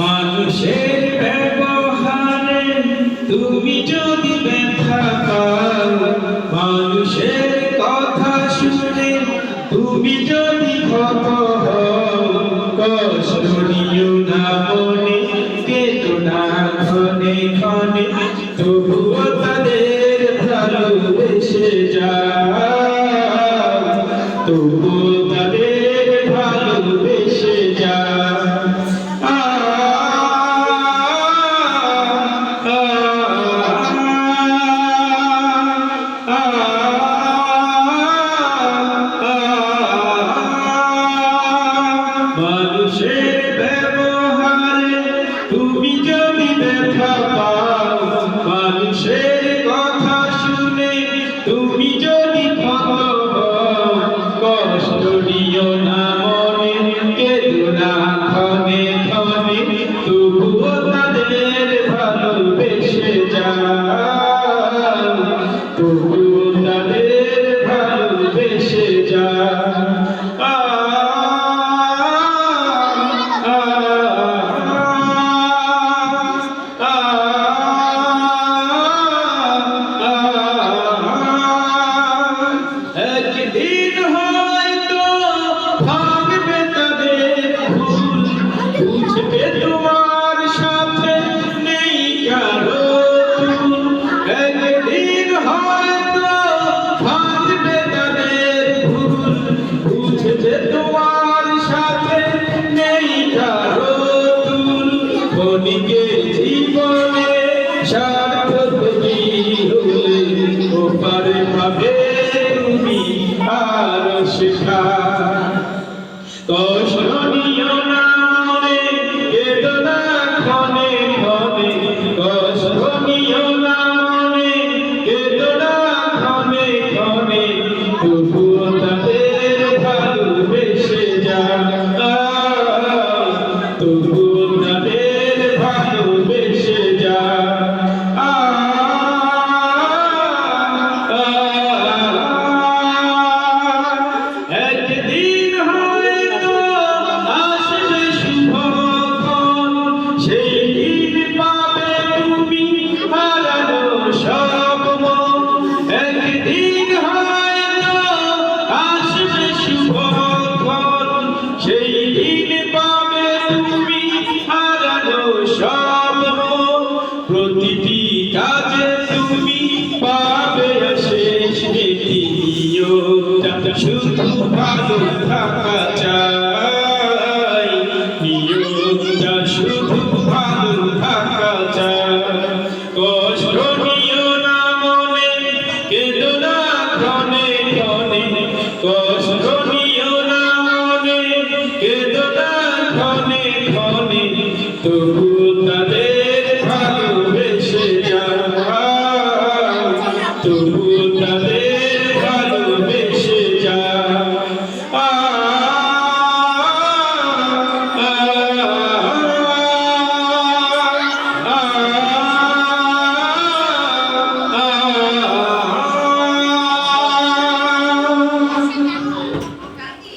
মানুষের ব্যবহারে তুমি যদি ব্যথা পাও, মানুষের কথা শুনে তুমি যদি ক্ষত হও, কষ্ট নিও না মনে, কেঁদো না ক্ষণে ক্ষণে, তবুও তাদের ভালোবেসে যাও, তবুও তাদের ভালোবেসে যাও। মানুষের ব্যবহারে তুমি যদি ব্যথা পাও, মানুষের কথা শুনে তুমি যদি ক্ষত হও, কষ্ট নিও না মনে, কেঁদো না ক্ষণে ক্ষণে, তবুও তাদের ভালোবেসে যাও, তবুও তাদের ভালোবেসে যাও। একদিন হয়তো ভাঙবে তাদের ভুল, বুঝবে তোমার সাথে নেই কারো তুল। একদিন হয়তো ভাঙবে তাদের ভুল, বুঝবে তোমার সাথে নেই কারো তুল। ক্ষণিকের জীবনে সার্থকী হলে ওপারে পাবে তুমি আর শেখা। কষ্ট নিও না মনে, কেঁদো না ক্ষণে ক্ষণে, কষ্ট নিও না মনে, কেঁদো না ক্ষণে ক্ষণে, তবুও তাদের ভালোবেসে যাও, তবুও তাদের ভালোবেসে যাও। একদিন হয়তো আসবে শুভক্ষণ, সেই দিন পাবে তুমি হারানো সব মন। একদিন হয়তো আসবে শুভক্ষণ, সেই দিন পাবে তুমি হারানো সব মন। প্রতিটি কাজে তুমি পাবে শেষ নিয়মটা, শুধু ভালো থাকা চাই, নিয়মটা শুধু ভালো থাকা চাই। কষ্ট নিও না মনে, কেঁদো না ক্ষণে ক্ষণে, কষ্ট নিও না মনে, কেঁদো না ক্ষণে ক্ষণে, তবুও তাদের ভালোবেসে যাও, তবু